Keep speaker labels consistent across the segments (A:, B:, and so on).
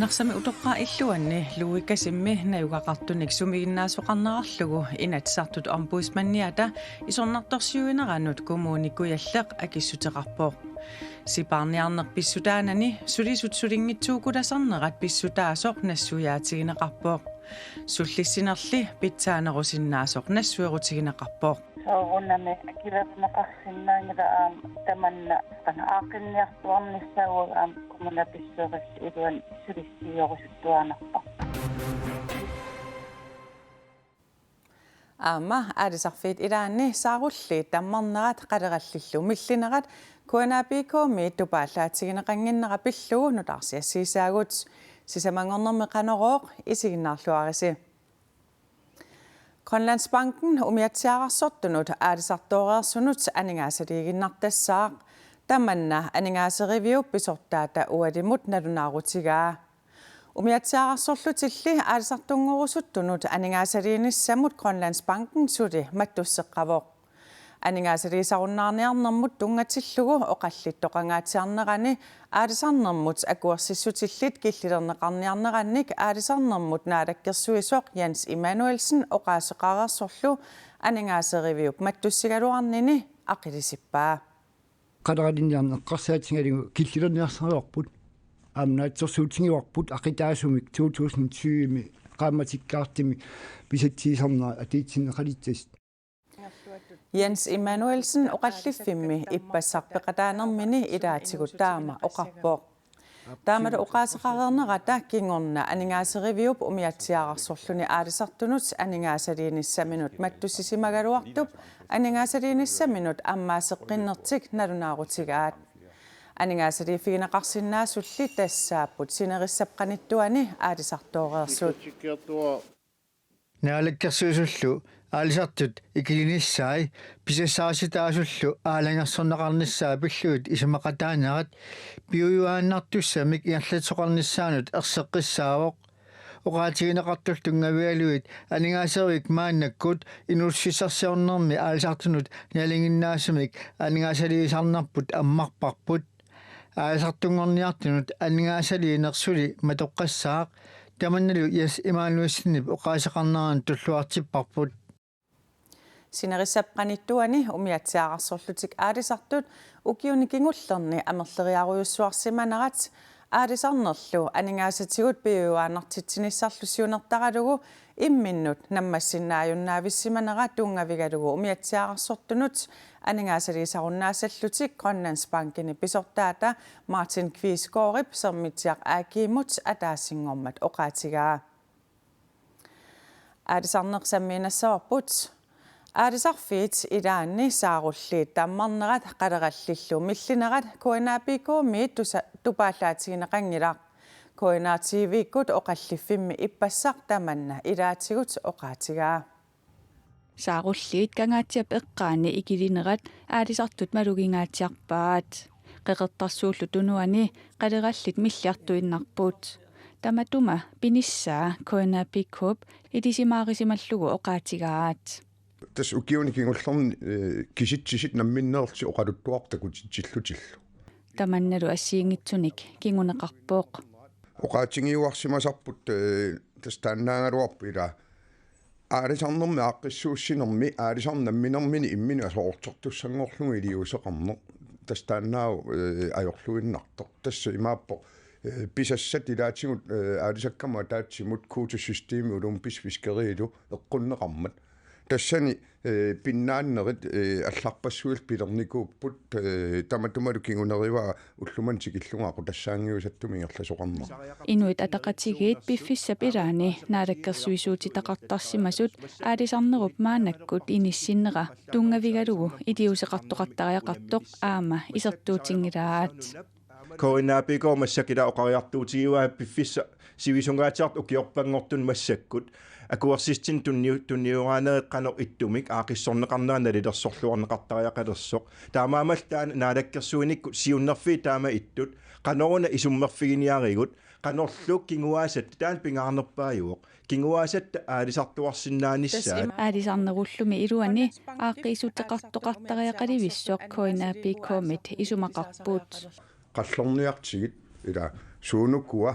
A: Narsami utoqqa illuanni luikasimmi nayugaqartunik sumiginnaasuqarnerarlugu inatsartut ombudsmanniata isornartorsiuineranut kommunikuyalleq akissuteqarpoq siparniarneq pissutaanani sulisut sulinngitsuukulasarnerat pissutaasoq nassuyaatigineqarpoq sullissinerli pitsaanerusinnaasoq nassuerutigineqarpoq
B: soorunami kilerneqarsinnaangila tamanna qana aaqinniartuarnissauga kommunapissuuqis iluan sulissiorusuttuanarpa
A: Amma aadisarfiit ilaanni saarulli tammarnerat qalerallillu millinerat kuanaapiikomi tupaallaatigineqanginnera pillugu nutarsiassiisaagut sisamangornermi qanorooq isiginnaarluarisi Grønlandsbanken umiatsiaqarsortunut aadisartooreersunut aningaasaliiginnartassaaq tamanna aningaaseriviu pisortaata ualimut nalunaarutigaa umiatsiaqarsorlutilli aadisartunngorusuttunut aningaasaliinissamut Grønlandsbanken suli mattusseqqavoq aningaasaliisarunnaarniarnermut tungatillugu oqallittoqangaatiarnerani aadisarnermut akuersissutillit killilerneqarniarnerannik aadisarnermut naalakkersuisoq Jens Emanuelsen oqaaseqarersorlu aningaaseriviup mattussigaluarnini aqilisippaa
C: qadaralinniarneqqarsaatiнгалигу киллилерниарсариорпут аамнаатсорсуутингиуарпут ақитаасумик 2020ми qaammatikkaartimi pisattiisarnera atiitsinneqaliттас
A: Jens Emanuelsen oqallifimmi ippassarpeqataanermini ilaatigut taama oqarpoq taamata oqaaseqarernerata kingorna aningaaseriviup umiatsiaqarsorluni aalisartunut aningaasaliinissaminut mattussisimagaluartup aningaasaliinissaminut ammaaseqqinnertik nalunaarutigaat aningaasaliifigineqarsinnaasulli tassaapput sinerissapqanittuani aalisartooreersut
D: naalakkersuisullu аалисартут икилиниссаи писассаарситааsullu аалагерсорнеқарнissaa пиллуут исумақатаанерат пиуюааннартуссамик иарлатоқарнissaанут ерсеққиссаавоқ оqaатигинеқартул тунгавиалуит анигаасеруик мааннаккут инулсиссарсиорнерми аалисартунут налингиннаасумик анигаасалиисарнарпут аммарпарпут аалисартунгорниартунут анигаасалиинерсули матоққассаақ таманналу Jens Emanuelsen оqaасеқарнеран туллуартиппарпут
A: Sinerissapqanittuani umiatsiaqarsorlutik aalisartut ukiunikingullerni amerleriaruйuссуарсиманерат aalisarnerlu aningaasatigut piuaanartitsinissarlusiunertaralugu imminnut nammassinnaajunnaavissиманера tungavigalugu umiatsiaqarsortunut aningaasaliisarunnaasаллутик Grønlandsbankini pisortaata Martin Kvisgaard sermitiaq aakiimut ataasinngormat oqaatigaa aalisarneqsammiinassavарпут aalisarfiit ilaanni saarulliit tammarnerat qalerallillu millinerat kuanaapiikuumi tupaallaatigineqangilaq kuanaa TV-kkut oqallifimmi ippassaq tamanna ilaatigut oqaatigaa
E: saarulliit kangaatiap eqqaani ikilinerat aalisartut malugingaatiarpaat qeqertarsuullu tunuani qalerallit milliartuinnarput tamatuma pinissaa kuanaapiikkuup ilisimaarisimallugu oqaatigaat
F: tas ukiunikingullerni kisitsisit namminneerti oqaluttuartakutitsillutillu
E: tamannalu assiingitsunik kinguneqarpooq
F: oqaatingiuarsimasarput tas taannaangaluarpu ila aalisarnermi aaqqissuussinermi aalisarnamminermini imminu asoortortussangorlugu iliuseqarner tas taannaau ajorluinnartoq tassa imaappo pisassat ilaatigut aalisakkamma taatsimut kuutusysteemi ulum pisfiskeriilu eqqunneqarmat tassani pinnaannerit алларпассуил пилерникууpput таматумалу кингунерива уллумантикиллугаақу тассаангиусаттуми ирласоқарнер
E: инуит атақатигиит пиффиссап илаани наалаккерсуисуутитақартарсимасут аалисарнеруп маанаккут иниссиннера тунгавигалугу илиусеқартоқаттариақартоқ аама исертуутингилаат
G: коиннаапикоо массакила оқариартуутигиуаа пиффисса сивисунгаатиарт укиорпангортун массаккут акуарсистин тунниураанеэққанеқ иттумик аақиссорнеқарнаана лилерсорлуарнеқартариақалерсоқ таамаамалтаан наалаккерсуиникку сиуннерфи таама иттут каноруна исуммерфигиниаригут канорлук кингуаасат таан пингаарнерпааюоқ кингуаасат аалисартуарсиннаанissaат
E: аалисарнеруллуми илуани ааққиисутеқартоқартариақаливиссоқ коиннаапиккуумит исумақарпуут
F: qallerniartigit ila suunukkuа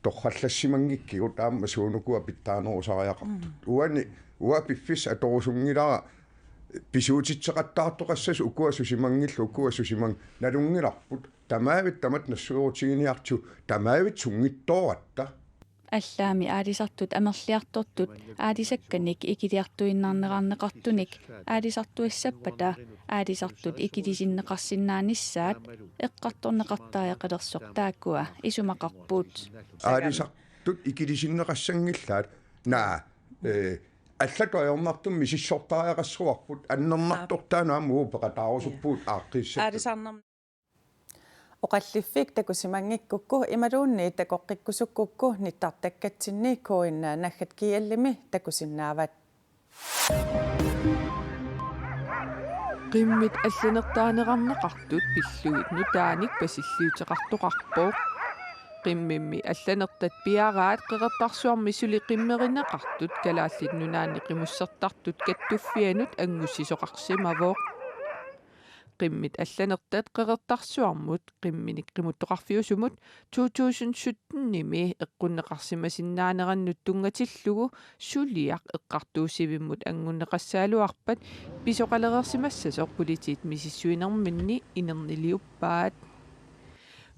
F: торхаллассимангиккигу таама суунукуа питтаанерусариақартут уани уапиффис аторусунгилара писуутитсеқаттаартоқассасу укуасусимангиллу укуасусиман налунгиларпут тамаавит тамат нассуерутигиниарту тамаавит сунгитторатта
E: аллаами аалисартут амерлиарторtut аалисакканик икилиартуиннаарнеқарнеқартуник аалисартуиссаппата аалисартут икилисиннеқарсиннаанissaат эққарторнеқартааяқалерсоқ тааккуа исумақарпуут
F: аалисартут икилисиннеқассангиллаат наа аллатоёрнартум мисиссортааяқассуарпут аннернартортаанаам уупеқатаарусуппуут ааққиссат
A: аалисаарнам оқаллиффик такусимангиккукку ималуунни такоққиккусуккукку ниттартаккатсинни коиннаа наггат киаллими такусиннаават
H: qimmit алланертаанеқарнеқартут пиллуит нутааник пасиллиутеқартоқарпоо qimmimmi алланертат пиараат қеқартарсуарми сули қиммеринеқартут калааллит нунаанни қимуссертартут каттуффианут ангуссисоқарсимавоо qimmit алланертат қеқартарсуармут qimminik qimuttoqarfiusumut 2017-ними эққуннеқарсимасиннаанераннут тунгатиллугу сулиақ эққартуусивиммут ангуннеқассаалуарпат писоқалерерсимассасоқ политит мисиссуинерминни инернилиуппаат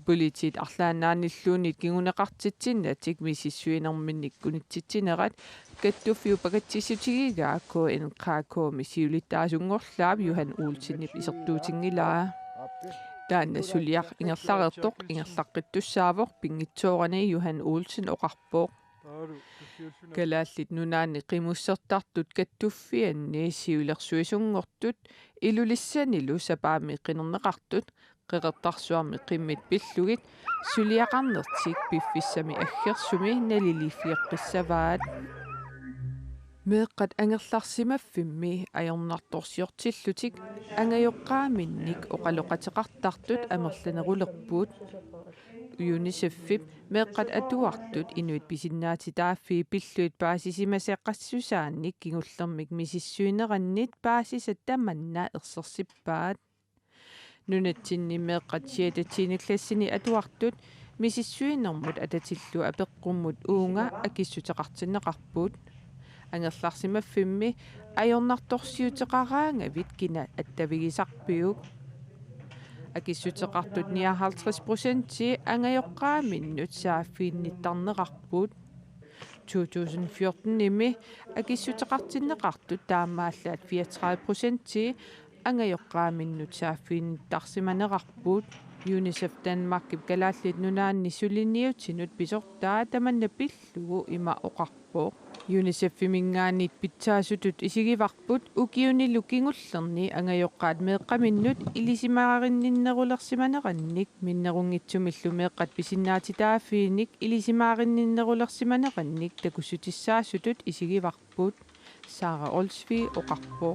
H: политит арлаанааниллуунит кигунеқартитсиннатик мисиссуинерминник кунитситсинерат каттуффиу пакатсисутигигаакку энқааккууми сиулиттаасунгорлаап юхан уулсиннип исертуутингилаа таанна сулиақ ингерларертоқ ингерлаққиттуссаавоқ пингитсоорани юхан уулсин оқарпооқ калааллит нунаанни қимуссертартут каттуффианни сиулерсуисунгортут илулиссанилу сапаами қинернеқартут qeqertarsuarmi qimmit pillugit suliaqarnertik piffissami aggerсуми налилиффиэққиссаваат meeqqat angerlarsimaffimmmi ajornartorsiortillutик angajоqqaaminik oqaloqateqartartut amerlanerulerpuut UNICEF-ip meeqqat atuartut inuit pisinnaatitaaffii pilluit paasisimaseqqassusaannik kingullermik misissuinerannit paasisattamanna ersersippaat нунатсинни меэккатсиататсиниклассини атуартут мисиссуинэрмут ататиллу апеққуммут уунга акиссутеқартиннеқарпут ангерларсимаффимми ajornartorsiuteqaraangavit kina attavigисарпиук акиссутеқартут 59% ангajоqqaaminnut сааффиинниттарнеқарпут 2014-ними акиссутеқартиннеқартут таамааллаат 34% ангajоqqaaminnut saaффиинниттарсиманеқарпут UNICEF Danmark калааллит нунаанни сулинниутсинут писортаа таманна пиллугу има оқарпоо UNICEF фимингаанит питсаасутут исигиварпут укиунилу кингуллерни ангajоqqaат меэққаминнут илисимааринниннерулерсиманеқанник миннерунгитсумиллу меэққат писиннаатитааффииник илисимааринниннерулерсиманеқанник такуссутиссаасутут исигиварпут Sara Olsvi оқарпоо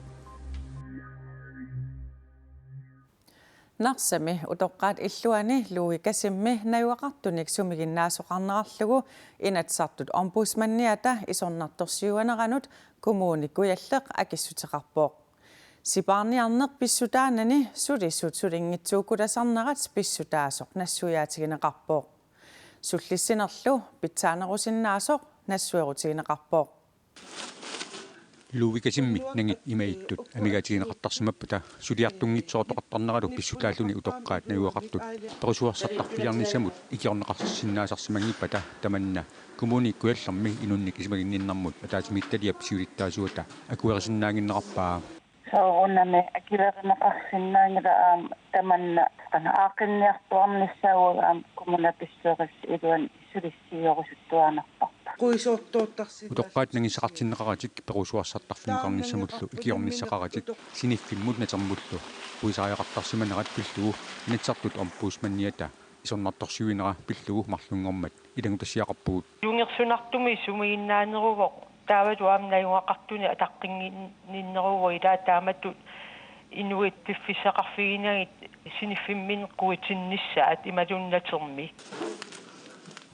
A: нарсами утоққаат иллуани луи касимми наюақартуник сумигиннаасоқарнерарлугу инатсартут омбудсманниата исорнарторсиуанеранут коммуникуяллеқ акиссутеқарпоо сипаарниарнеқ писсутаанани сулиссут сулингитсууккуласарнерат писсутаасоқ нассуяатигинеқарпоо суллиссинерлу питсаанерусиннаасоқ нассуерутигинеқарпоо
I: луукасимми нанги имаиттут амигатигинеқартарсимаппата сулиартунгитсоортоқартарнералу писсутааллуни утоққаат наюақартут перусуарсартарпилиарнissamут икиорнеқарсиннаасарсимангиппата таманна коммуникуаллерми инунник исмагинниннармут атаатимитталиап сиулиттаасуата акуерисиннаагиннеқарпаа
B: саорунами акилеринеқарсиннаангила таманна аақинниартуарнissaаугаам коммунаписсерис илуан сулиссиорусуттуанарпа
I: утоққаат нагисақартиннеқаратик перусуарсартарфинеқарнissamуллу икиорнissaqaратик синиффиммут натермуллу пуисариақартарсиманерат пиллугу инатсартут омбудсманниата исорнарторсуинера пиллугу марлунгормат илангутассиақарпугут
J: юнгерсунартуми сумигиннаанеругоқ тааватуам наюақартуни атаққингиннеругу илаа тааматтут инуит пиффисақарфигинагит синиффиммин қуитиннissaат ималуннатерми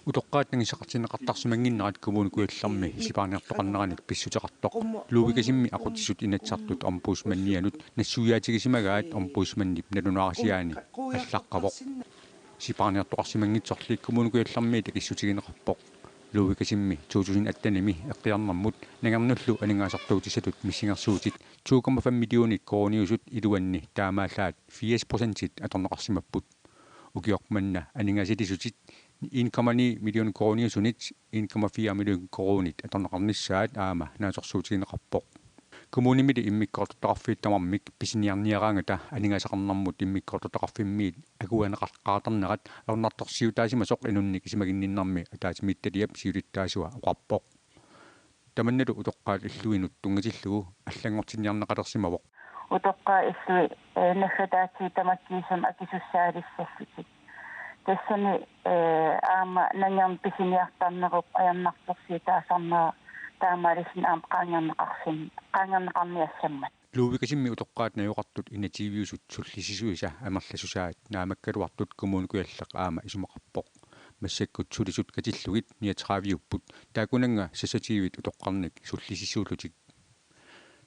I: утоққаат нагисақартинеқартарсимангиннерат коммуникуалларми исипаарниартоқарнераник писсутеқартоқ луувикасимми ақутиссут инатсартут омбудсманнианут нассуяатигисимагаат омбудсманнип налунаарсиаани аллаққавоқ сипаарниартоқарсимангитсорлик коммуникуйалларми такиссутигинеқарпоқ луукасимми 2018-ми эққиарнэрмут нагернуллу анингаасартуутисатут миссингерсуутит 2,5 миллионит корониусут илуанни таамааллаат 80% аторнеқарсимаппут укиорпманна анингааситисутит 1,9 миллион корониусунит 1,4 миллион коронит аторнеқарниссаат аама наасорсуутигинеқарпоқ коммунимили иммиккортоқарфииттамармик писиниарниараангата анингаасақарнармут иммиккортоқарфиммиит агуанеқарқаатернерат арнарторсиутаасимасоқ инунник исимагинниннарми атаатимиитталиап сиулиттаасуа оқарпоқ таманналу утоққаат иллуинут тунгатиллугу аллангортинниарнеқалерсимавоқ
B: утоққаа иллуи нахатаати тамаккиисам акисуссаалиссаллутик тассани аама нангам писиниартарнеруп аярнарторсиутаасарнера таамаалисин аам qaangarneqarniassammat
I: луувикасимми утоққаатнаюқартут инативиусут суллисисуиса амерласусаат наамаккалуартут коммуникуяллеқ аама исумақарпоқ массаккут сулисут катиллугит ниатраавиуппут таакунанга сасативит утоққарник суллисисуулутик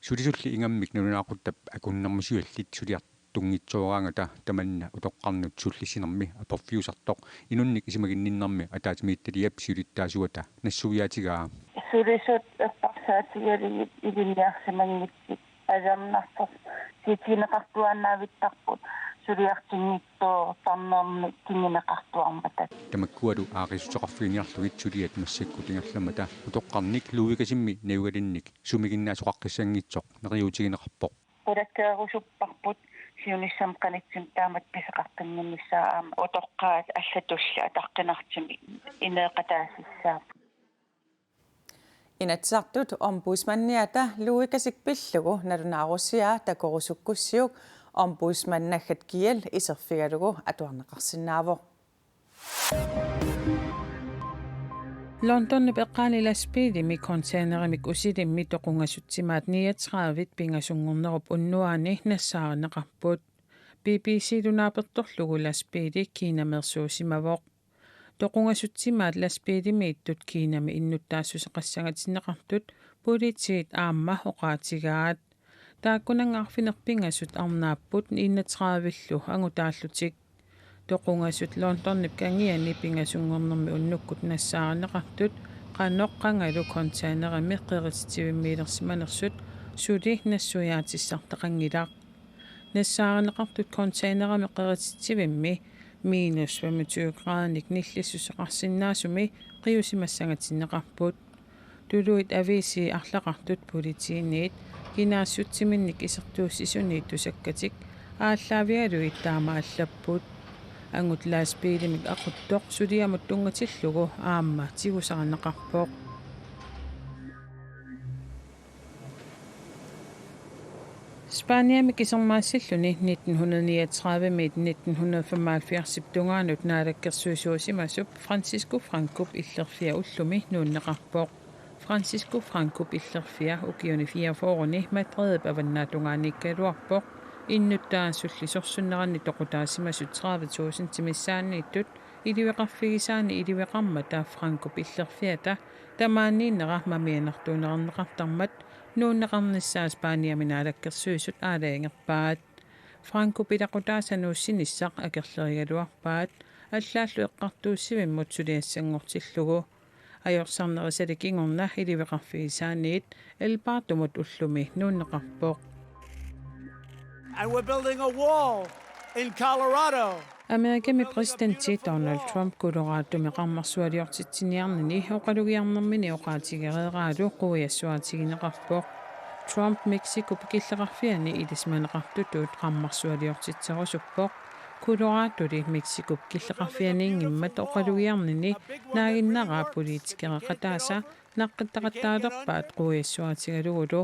I: сулисулли ингаммик нунаақуттап акуннэрмисуаллит сулиартунгитсоораангата таманна утоққарнут суллисинерми аперфиусартоқ инунник исимагинниннарми атаатимиитталиап сиулиттаасуата нассуиаатигаа
B: сулисут эппарсаатигали илинниарсимангитсик ажамнартор ситинеқартуаннаавиттарпут сулиартингиттоо тарнерми кингинеқартуарматат
I: тамаккуалу аақиссутеқарфиниарлугит сулиат массаккут ингерламата утоққарник лууикасимми наугалинник сумигиннаасоқарқиссангитсоқ нериутигинеқарпоқ
B: qulakkaarusupparput siunissam qanitsim taamat piseqartinnimissaa aama utoqqaat allatulla ataqqinartimi ineeqataasissaap
A: inatsartut ombudsmanniata luikasikpillugu nalunaarussiaa takorusukkussiuk ombudsmannaggat kial iserfigalugu atuarneqarsinnaavoq
H: London beqqaani laspiidimi containerimik usilimmi toqungassutsimaat 39 pingasungornerup unnuaani nassaareneqarput BBC lunaapertorlugu laspiidi kiinamersuusimavoq toqungassutsimaat laspiidimi ittut kiinami innuttaasusseqassagatinneqartut politiit aamma oqaatigaat taakkunangaarfinerpingasut arnaapput 39 angutaallutik toqungasut Londonnip kangiani pingasungornermi unnukkut nassaareneqartut qanoqqangalu containerami qerititivimmillersimanersut suli nassuyaatissartaqangilaq nassaareneqartut containerami qeritititivimmi minus 25 graanik nillissuseqarsinnaasumi qiusimassagatinneqarput tuluit avisi arlaqartut politiiniit kinaassuttiminnik isertuussisuniit tusakkatik ааллаавигалуит таамааллаппут ангут лааспиилимик ақуттоқ сулиамут тунгатиллугу аама тигусаранеқарпоқ Spaniamik isермаассиллуни 1939-мит 1975 тунгаанут наалаккерсуусуусимасуп Франсиско Франкоп иллерфиа уллуми нууннеқарпоқ Франсиско Франкоп иллерфиа укиунифиа фооруни Мадрид аваннаатунгааниккалуарпоқ иннуттаассуллисорсуннеранни тоқутаасимасут 30,000 тимиссаанииттут иливеқарфигисаани иливеқармата Франкоп иллерфиата тамааннииннера мамианартуунеқарнеқартармат нууннеқарниссаа Спаниаминаалаккерсуисут аалаингерпаат Франкоп илақутаасанууссиниссақ акерлеригалуарпаат аллааллу эққартууссивиммут сулиассангортиллугу ajorсарнерисаликингорна иливеқарфигисааниит элбаатумут уллуми нууннеқарпоқ
K: And we're building a wall in Colorado.
H: Amerikami presidenti Donald Trump kuluraatumi qarmarsualiortitsiniarnini oqalugiarnermini oqaatigereeraalu quiassuatigineqarpoq Trump Mexico pikilleqarfiani ilismaneqartutuut qarmarsualiortitserusuppoq kuluraatuli Mexico pikilleqarfiani ingimmat oqalugiarnini naaginnaraa politikereqataasa naqqitaqattaalerpaat quiassuatigalugulu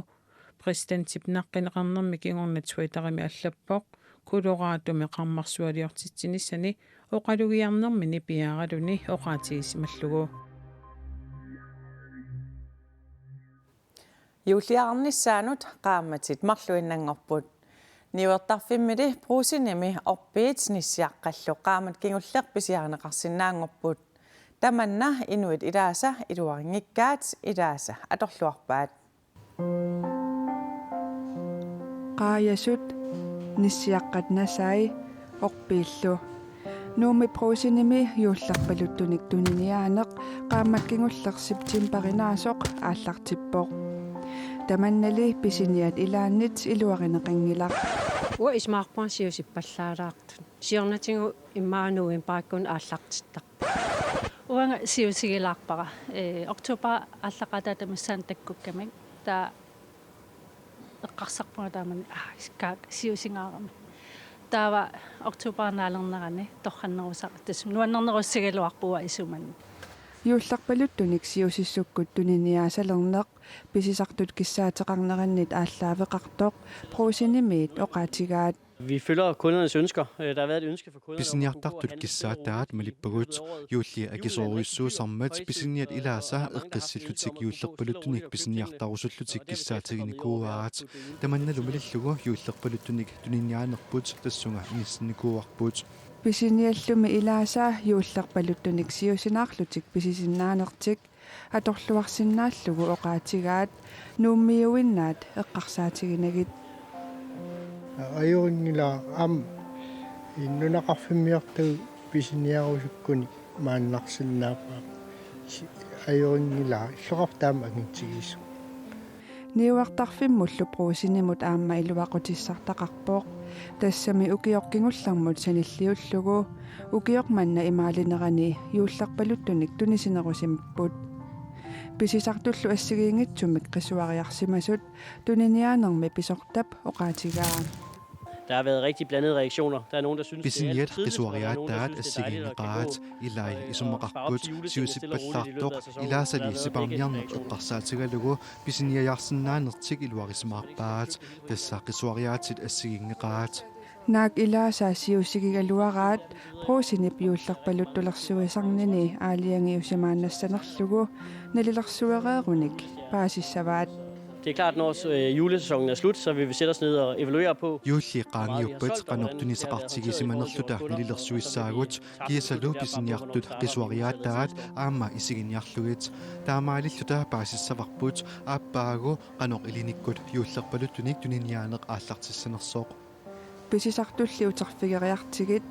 H: presidentip naqqinеqarnermik ingornat Twitterimi allappoq kuluraatumi qarmarsualiortitsinissani oqalugiarnermini piaaraluni oqaatigissimallugu
A: Juliarnissaanut qaammatit marluinnanngorput niuertarfimmili pruusinimi orpiit nissiaqqallu qaamat kingulleq pisiarneqarsinnaangorput tamanna inuit ilaasa iluaringikkaat ilaasa atorluarpaat
L: qaayasut nissiaqqatnasai orpiillu Nuumi pruusinimi yuullarpaluttunik tuniniaaneq qaammakkingullерсиптим паринааsoq ааллартиппоq таманнали писиниат илааннит илуаринеқингилар
M: уа исмаарпуансиусиппаллаалаартут сиорнатингу иммаануин пааккун ааллартиттақ уанга сиусигилаарпара октоба ааллақата тамассаан таккуккамик таа эққарсарпунга таамани искаак сиусингаарами таава октобарнаалернерани торханнерусаа тас нуаннернеруссигалуарпуа исумани
L: юулларпалуттуник сиусиссуккут туниниаасалернеқ писисартут киссаатеқарнераннит ааллаавеқартоқ прусинимиит оқаатигаат.
N: Vi følger kundernes ønsker. Der har været et ønske for kunderne.
O: Pisiniartartut kissaataat malippagut yuulli akisoruissuusarmat pisiniat ilaasa eqqissillutik yuullerpaluttunik pisiniartarusullutik kissaateginikuaat tamannalu malillugu yuullerpaluttunik tuniniaanerput tassunga inissannikuarput
L: Pisiniallumi ilaasa yuullerpaluttunik siusinaarlutik pisisinnaanertik atorluarsinnaallugu oqaatigaat nuummiuinnaat eqqarsaatiginagit
D: ajungila am innunaqarfimmiartu pisiniarusukkunik maannarsinnaapa ajungila illuqartaam angitsigis
L: niuartarfimmullu pruusinimut aamma iluaqutissartaqarpooq тассами укиоркингуллармут саниллиуллугу укиорманна имаалинерани юулларпалуттуник тунисинерусимппут писисартуллу ассигиингитсумик qisuariarsimasut tuniniaanermi pisортап oqaatigaa.
N: Der har været rigtig blandede reaktioner. Der er nogen, der synes,
O: Pisiniat qisuariaattaat assigiinneqaat ilai isumaqarput siusipallartoq ilaasali siparniarneq eqqarsaatigalugu pisiniajarsinnaanertik iluarisimaarpaat tassa qisuariaatit assigiinneqaat
L: naak ilaasaa siusigigaluaraat pruusinip yuullerpaluttulersuisarnini aaliangiusimaannassanerlugu nalilersuereerunik paasissavaat.
N: Det er klart, når julesæsonen er slut, så vil vi sætte os ned og evaluere på.
O: Yuulli qaangiuppat qanortunisaqartigisimanerluta nalilersuissaagut kiasalu pisiniartut qisuariaattaat aamma isiginniarlugit taamaalilluta paasissavarput aappaagu qanoq ilinikkut yuullerpaluttunik tuniniaaneq aallartissanersoq
L: pisisartulli uterfigeriartigit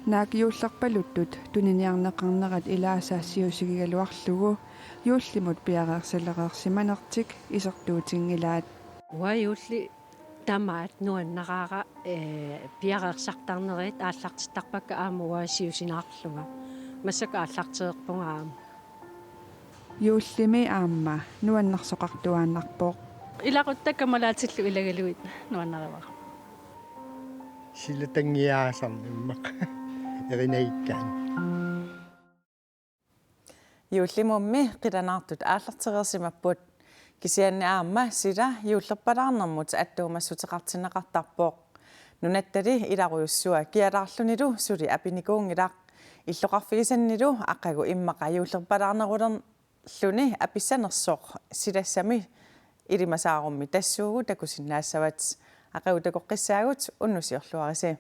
L: naak yuullerpaluttut tuniniarneqarnerat ilaasaa siusigigaluarlugu юуллимут пиареерсалереерсиманертик исертуутингилаат
M: уаюулли тамаат нуаннараара пиареерсартарнерит ааллартиттарпакка аамуа сиусинаарлунга массака ааллартеерпунгаама
L: юуллими аама нуаннарсоқартуааннарпоо
M: илақуттаккамалаатиллу илагалуит нуаннаривара
D: силатангиаасарниммақ эринайиккаан
A: юуллимумми қиланаартут ааллартерерсимаппут кисианни аама сила юуллерпалаарнэрмут аттуумассутеқартинеқартарпооқ нунаттали иларуйуссуа киалаарлунилу сули апиникуунгилаақ иллоқарфигисаннилу аққагу иммақа юуллерпалаарнерулерлуни аписсанерсооқ силассами илимасаарумми тассуугу такусиннаассават ақагу такоққиссаагут уннусиорлуариси